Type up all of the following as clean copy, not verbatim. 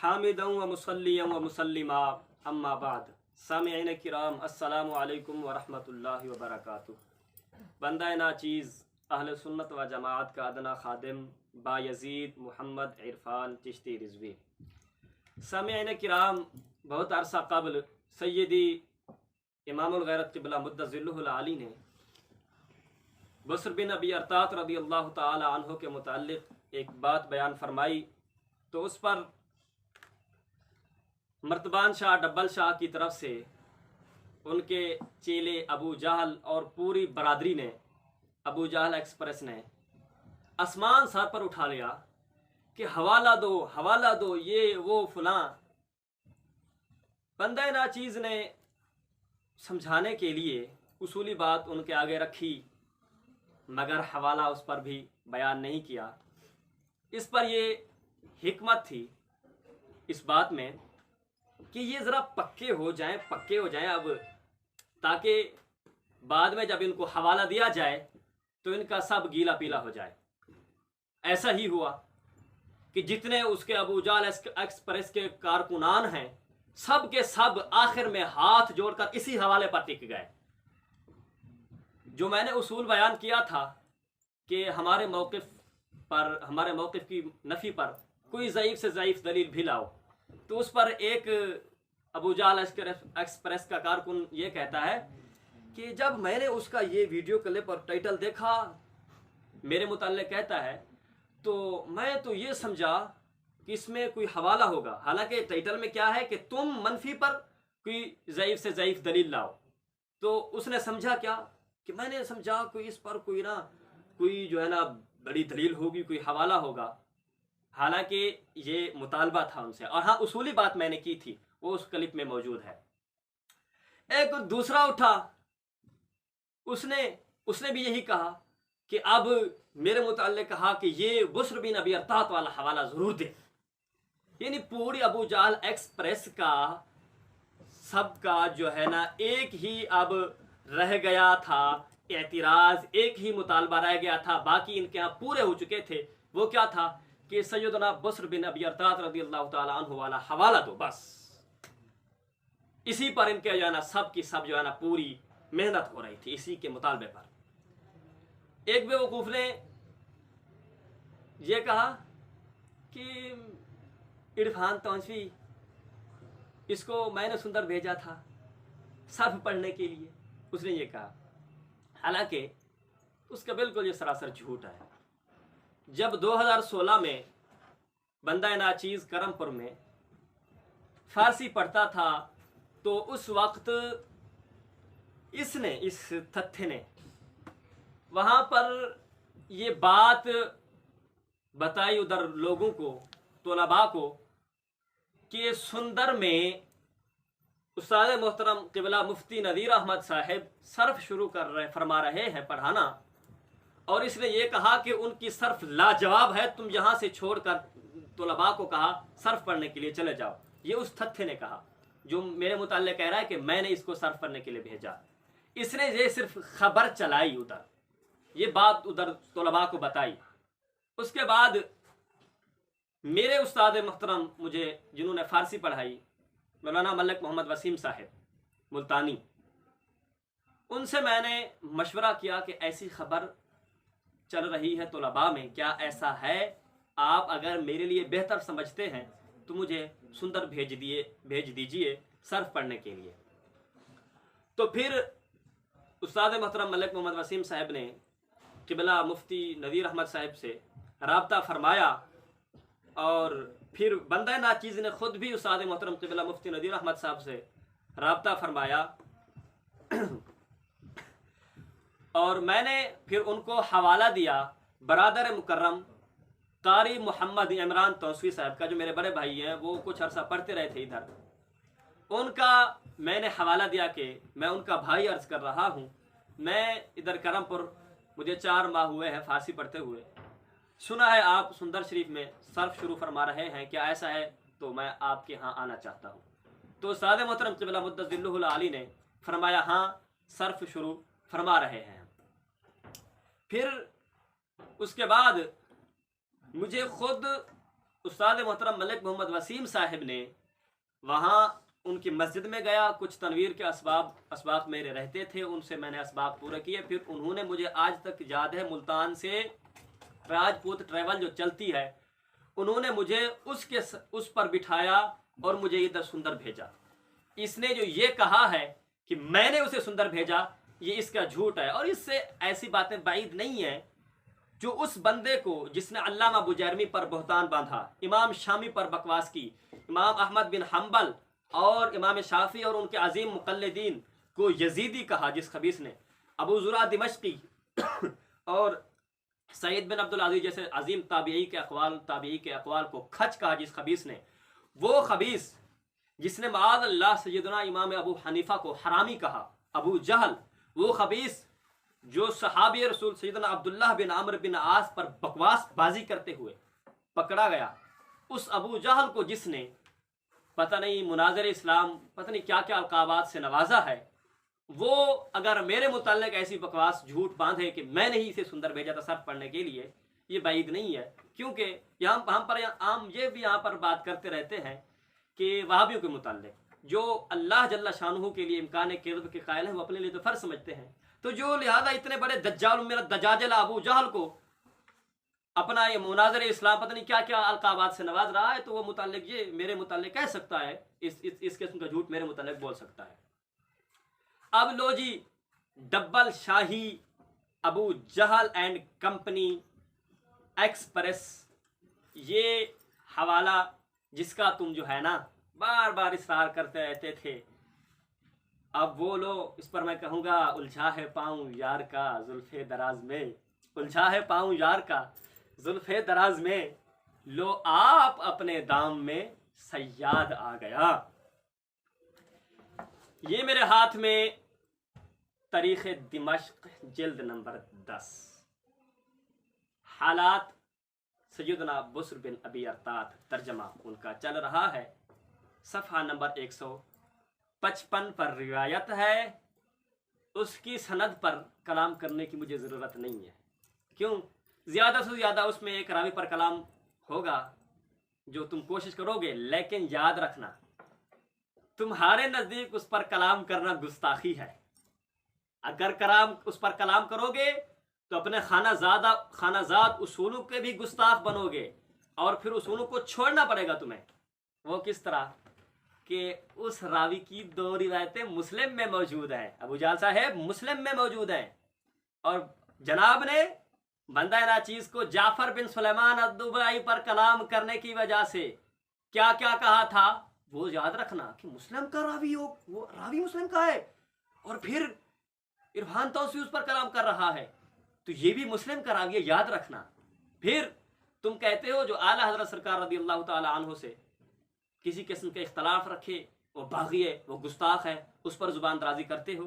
हामिदन व मुसल्लियन व मुसल्लिमा अम्मा बाद। सामिईन किराम अस्सलामु अलैकुम व रहमतुल्लाहि व बरकातुहू। बंदा नाचीज़ अहले सुन्नत व जमाअत का अदना खादिम बायजीद मोहम्मद इरफान चिश्ती रिजवी। सामिईन किराम, बहुत अरसा कबल सैयदी इमामुल गैरत क़िबला मुद्दज़िल्लुहुल आली ने बसर बिन अबी अरतात रज़ी अल्लाह ताला अन्हु के मुताल्लिक़ एक बात बयान फरमाई, तो उस पर मर्तबान शाह डब्बल शाह की तरफ से उनके चेले अबू जहल और पूरी बरादरी ने, अबू जहल एक्सप्रेस ने आसमान सर पर उठा लिया कि हवाला दो, ये वो फलां। बंदा नाचीज़ ने समझाने के लिए उसूली बात उनके आगे रखी, मगर हवाला उस पर भी बयान नहीं किया। इस पर ये हिकमत थी इस बात में कि ये ज़रा पक्के हो जाएं अब, ताकि बाद में जब इनको हवाला दिया जाए तो इनका सब गीला पीला हो जाए। ऐसा ही हुआ कि जितने उसके अबू जहल एक्सप्रेस के कारकुनान हैं, सब के सब आखिर में हाथ जोड़कर इसी हवाले पर टिक गए। जो मैंने उसूल बयान किया था कि हमारे मौक़िफ़ की नफ़ी पर कोई ज़ईफ़ से ज़ईफ़ दलील भी लाओ, तो उस पर एक अबू जहल एक्सप्रेस का कारकुन ये कहता है कि जब मैंने उसका ये वीडियो क्लिप और टाइटल देखा, मेरे मुताल्लिक़ कहता है, तो मैं तो ये समझा कि इसमें कोई हवाला होगा। हालांकि टाइटल में क्या है कि तुम मनफी पर कोई ज़ईफ़ से ज़ईफ़ दलील लाओ। तो उसने समझा क्या कि मैंने समझा कोई इस पर कोई जो है ना बड़ी दलील होगी, कोई हवाला होगा। हालांकि ये मुतालबा था उनसे, और हाँ उसूली बात मैंने की थी, वो उस क्लिप में मौजूद है। एक दूसरा उठा, उसने भी यही कहा कि अब मेरे मुताल्लिक़ कहा कि ये बुस्र बिन अबी अरतात वाला हवाला ज़रूर दे। यानी पूरी अबू जहल एक्सप्रेस का सबका जो है ना एक ही अब रह गया था एतराज़, एक ही मुतालबा रह गया था, बाकी इनके यहाँ पूरे हो चुके थे। वो क्या था कि सैयदना बसर बिन अबी अरतात रज़ी अल्लाह ताला अन्हु वाला हवाला दो, बस इसी पर इनके जो है ना सब की सब जो है ना पूरी मेहनत हो रही थी, इसी के मुतालबे पर। एक बेवकूफ़ ने ये कहा कि इरफान तौंसी, इसको मैंने सुंदर भेजा था सर्फ पढ़ने के लिए, उसने ये कहा। हालांकि उसका बिल्कुल ये सरासर झूठ है। जब 2016 में बंदा नाचीज़ करमपुर में फारसी पढ़ता था, तो उस वक्त इस तथ्य ने वहाँ पर ये बात बताई उधर लोगों को, तलबा को, कि सुंदर में उस्ताद मोहतरम क़िबला मुफ्ती नदीर अहमद साहब सर्फ शुरू फरमा रहे हैं पढ़ाना, और इसने ये कहा कि उनकी सर्फ लाजवाब है, तुम यहाँ से छोड़कर तलबा को कहा सर्फ पढ़ने के लिए चले जाओ। ये उस तथ्य ने कहा जो मेरे मुताल्लिक़ कह रहा है कि मैंने इसको सर्फ पढ़ने के लिए भेजा। इसने ये सिर्फ खबर चलाई उधर, ये बात उधर तलबा को बताई। उसके बाद मेरे उस्ताद मोहतरम मुझे जिन्होंने फ़ारसी पढ़ाई, मौलाना मलिक मोहम्मद वसीम साहब मुल्तानी, उनसे मैंने मशवरा किया कि ऐसी खबर चल रही है तलबा में, क्या ऐसा है? आप अगर मेरे लिए बेहतर समझते हैं तो मुझे सुंदर भेज दीजिए सर्फ पढ़ने के लिए। तो फिर उस्ताद मोहतरम मलिक मोहम्मद वसीम साहब ने क़िबला मुफ्ती नदीर अहमद साहब से राब्ता फरमाया, और फिर बंदा नाचीज़ ने ख़ुद भी उस्ताद मोहतरम क़िबला मुफ्ती नदीर अहमद साहब से राब्ता फरमाया, और मैंने फिर उनको हवाला दिया बरादर मुकर्रम कारी मोहम्मद इमरान तौंसी साहब का, जो मेरे बड़े भाई हैं, वो कुछ अरसा पढ़ते रहे थे इधर। उनका मैंने हवाला दिया कि मैं उनका भाई अर्ज़ कर रहा हूँ, मैं इधर करमपुर, मुझे 4 माह हुए हैं फ़ारसी पढ़ते हुए, सुना है आप सुंदर शरीफ में सर्फ शुरू फरमा रहे हैं, क्या ऐसा है? तो मैं आपके यहाँ आना चाहता हूँ। तो उस्ताद मोहतरम क़िबला मुद्दज़िल्लुहुल आली ने फरमाया, हाँ सर्फ शुरू फरमा रहे हैं। फिर उसके बाद मुझे खुद उस्ताद मोहतरम मलिक मोहम्मद वसीम साहिब ने वहाँ उनकी मस्जिद में गया, कुछ तनवीर के असबाक मेरे रहते थे, उनसे मैंने असबाक पूरे किए। फिर उन्होंने मुझे आज तक याद है, मुल्तान से राजपूत ट्रैवल जो चलती है, उन्होंने मुझे उस पर बिठाया और मुझे इधर सुंदर भेजा। इसने जो ये कहा है कि मैंने उसे सुंदर भेजा, ये इसका झूठ है। और इससे ऐसी बातें बाइद नहीं है जो उस बंदे को जिसने अल्लामा बुजैरमी पर बहतान बांधा, इमाम शामी पर बकवास की, इमाम अहमद बिन हम्बल और इमाम शाफी और उनके अजीम मुक़ल्लिदीन को यजीदी कहा, जिस खबीस ने अबू ज़ुरा दिमश्की और सईद बिन अब्दुल अज़ीज़ जैसे अजीम ताबीई के अक़वाल को खच कहा, जिस खबीस ने, वो खबीस जिसने माअज़ अल्लाह सय्यदना इमाम अबू हनीफा को हरामी कहा, अबू जहल, वो खबीस जो सहाबी रसूल सैयदना अब्दुल्लाह बिन आमर बिन आस पर बकवास बाजी करते हुए पकड़ा गया, उस अबू जहल को जिसने पता नहीं मुनाज़िर इस्लाम पता नहीं क्या क्या अलकाबात से नवाजा है, वो अगर मेरे मुताल्लिक ऐसी बकवास झूठ बांधे कि मैंने ही इसे सुंदर भेजा था सर्फ पढ़ने के लिए, ये बाइद नहीं है। क्योंकि हम पर आम ये भी यहाँ पर बात करते रहते हैं कि वहाबियों के मुताल्लिक जो अल्लाह जल्ला शानुहु के लिए इम्कान किज़्ब के कायल हैं, वो अपने लिए तो फ़र्ज समझते हैं। तो जो लिहाजा इतने बड़े दज्जाल मेरा दजाजला अबू जहल को अपना ये मुनाज़िर इस्लाम पता नहीं क्या क्या अलकाबात से नवाज रहा है, तो वो मुताल्लिक ये मेरे मुताल्लिक कह सकता है, इस किस्म का झूठ मेरे मुताल्लिक बोल सकता है। अब लो जी, डब्बल शाही Abu Jahl and company express, ये हवाला जिसका तुम जो है ना बार बार इसरार करते रहते थे, अब वो लो, इस पर मैं कहूँगा उलझा है पाँव यार का जुल्फे दराज में, उलझा है पाँव यार का जुल्फे दराज में, लो आप अपने दाम में सयाद आ गया। ये मेरे हाथ में तारीख़ दिमश्क जिल्द नंबर 10, हालात सैयदना बुस्र बिन अबी अरतात, तर्जमा उनका चल रहा है, सफ़हा नंबर 155 पर रिवायत है। उसकी सनद पर कलाम करने की मुझे ज़रूरत नहीं है, क्यों, ज़्यादा से ज़्यादा उसमें एक रावी पर कलाम होगा जो तुम कोशिश करोगे, लेकिन याद रखना तुम्हारे नज़दीक उस पर कलाम करना गुस्ताखी है। अगर उस पर कलाम करोगे तो अपने खानाजाद उसूलों के भी गुस्ताख बनोगे, और फिर उसूलों को छोड़ना पड़ेगा तुम्हें। वो किस तरह कि उस रावी की 2 रिवायतें मुस्लिम में मौजूद हैं, अबू जहल साहब मुस्लिम में मौजूद हैं, और जनाब ने बंदा नाचीज को जाफर बिन सुलेमान अद्दुबई पर कलाम करने की वजह से क्या क्या कहा था, वो याद रखना कि मुस्लिम का रावी हो, वो रावी मुस्लिम का है, और फिर इरफान तौसी उस पर कलाम कर रहा है, तो ये भी मुस्लिम का रावी है, याद रखना। फिर तुम कहते हो जो आला हज़रत सरकार रज़ी अल्लाह ताला अन्हु से किसी किस्म के इख्तलाफ रखे, वो बागी है, वो गुस्ताख है, उस पर जुबान दराजी करते हो,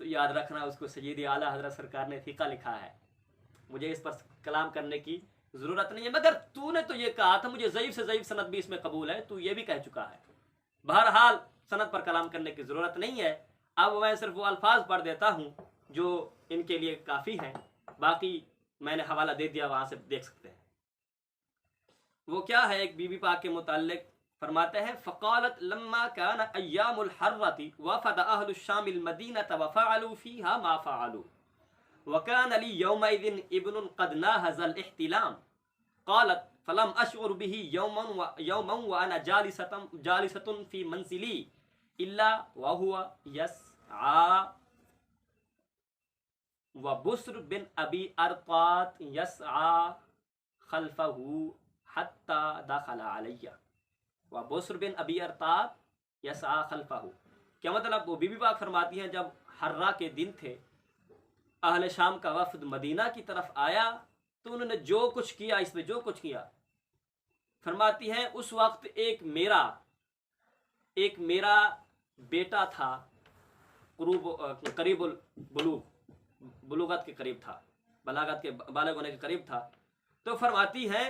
तो याद रखना उसको सय्यद आला हज़रत सरकार ने फ़िक़ा लिखा है, मुझे इस पर कलाम करने की ज़रूरत नहीं है। मगर तूने तो ये कहा था मुझे ज़ईफ़ से ज़ईफ़ सनद भी इसमें कबूल है, तू ये भी कह चुका है। बहरहाल सनद पर कलाम करने की ज़रूरत नहीं है। अब मैं सिर्फ वो अल्फाज पढ़ देता हूँ जो इनके लिए काफ़ी हैं, बाकी मैंने हवाला दे दिया, वहाँ से देख सकते हैं। वो क्या है, एक बीबी पाक के मुताल्लिक फरमाते हैं, फ़क़ालत लम्मा कान अय्यामुल हर्रति वफ़द अहलु शामिल मदीनत व फ़अलू फ़ीहा मा फ़अलू व कान ली यौमइज़िन इब्नुन क़द नाहज़ल इह्तिलाम क़ालत फ़लम अशउर बिही यौमन व अना जालिसतुन फ़ी मंज़िली इल्ला व हुवा यसआ व बुस्र बिन अबी अरतात यसआ खल्फ़हु हत्ता दखला अलैया व बुस्र बिन अबी अरतात यसआ खल्फ़हु। क्या मतलब, वो बीबी पाक फरमाती हैं जब हर्रा के दिन थे, अहले शाम का वफद मदीना की तरफ आया, तो उन्होंने जो कुछ किया, इसमें जो कुछ किया, फरमाती हैं उस वक्त एक मेरा बेटा था, करीब बुलूगत के करीब था, बलागत के बालग होने के करीब था। तो फरमाती हैं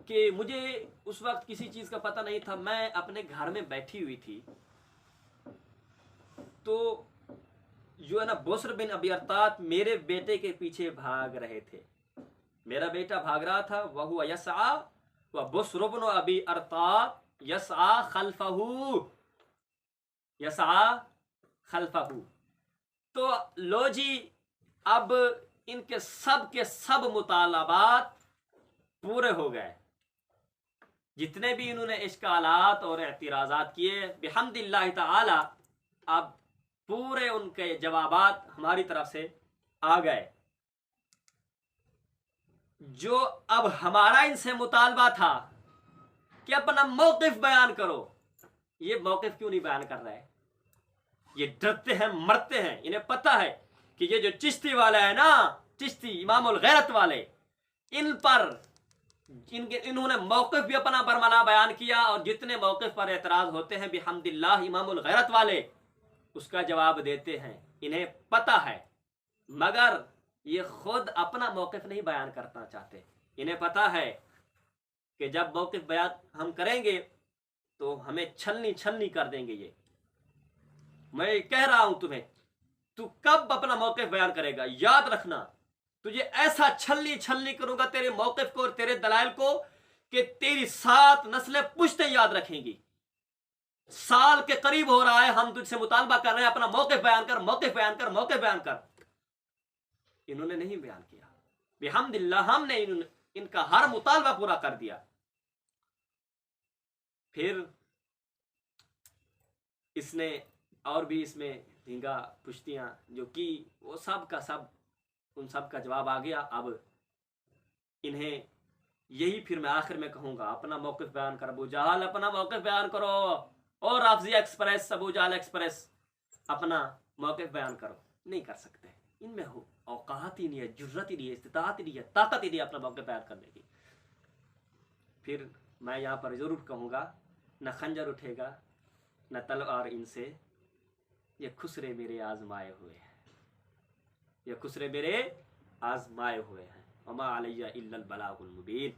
कि मुझे उस वक्त किसी चीज़ का पता नहीं था, मैं अपने घर में बैठी हुई थी, तो जो है ना बुस्र बिन अबी अरतात मेरे बेटे के पीछे भाग रहे थे, میرا بیٹا بھاگ رہا تھا، وہو یسعا وبصر بن ابی ارطات یسعا خلفہ، یسعا خلفہ. تو لو جی اب ان کے سب مطالبات پورے ہو گئے، جتنے بھی انہوں نے اشکالات اور اعتراضات کیے بحمد اللہ تعالی اب پورے ان کے جوابات ہماری طرف سے آ گئے. جو اب ہمارا ان سے مطالبہ تھا کہ اپنا موقف بیان کرو، یہ موقف کیوں نہیں بیان کر رہے؟ یہ ڈرتے ہیں، مرتے ہیں. انہیں پتہ ہے کہ یہ جو چشتی والے ہیں نا، چشتی امام الغیرت والے، ان پر انہوں نے موقف بھی اپنا برملا بیان کیا، اور جتنے موقف پر اعتراض ہوتے ہیں بحمد اللہ امام الغیرت والے اس کا جواب دیتے ہیں. انہیں پتہ ہے، مگر یہ خود اپنا موقف نہیں بیان کرنا چاہتے. انہیں پتہ ہے کہ جب موقف بیان ہم کریں گے تو ہمیں چھلنی کر دیں گے. یہ میں کہہ رہا ہوں تمہیں، تو کب اپنا موقف بیان کرے گا؟ یاد رکھنا، تجھے ایسا چھلنی کروں گا تیرے موقف کو اور تیرے دلائل کو کہ تیری 7 نسلیں پشتیں یاد رکھیں گی. سال کے قریب ہو رہا ہے ہم تجھ سے مطالبہ کر رہے ہیں اپنا موقف بیان کر، موقف بیان کر، موقف بیان کر. انہوں نے نہیں بیان کیا. بحمد اللہ ہم نے ان کا ہر مطالبہ پورا کر دیا. پھر اس نے اور بھی اس میں دھینگا پشتیاں جو کی، وہ سب کا سب ان سب کا جواب آ گیا. اب انہیں یہی پھر میں آخر میں کہوں گا، اپنا موقف بیان کر ابو جہل، اپنا موقف بیان کرو. اور رافضی ایکسپریس، ابو جہل ایکسپریس، اپنا موقف بیان کرو. نہیں کر سکتے، ان میں اوقات ہی نہیں ہے، جرت ہی نہیں ہے، استطاعت ہی نہیں ہے، طاقت ہی نہیں ہے اپنا موقف بیان کرنے کی. پھر میں یہاں پر ضرور کہوں گا، نہ خنجر اٹھے گا نہ تلوار ان سے، یہ خسرے میرے آزمائے ہوئے ہیں، یہ خسرے میرے آزمائے ہوئے ہیں. وما علیہ الا البلاغ المبین.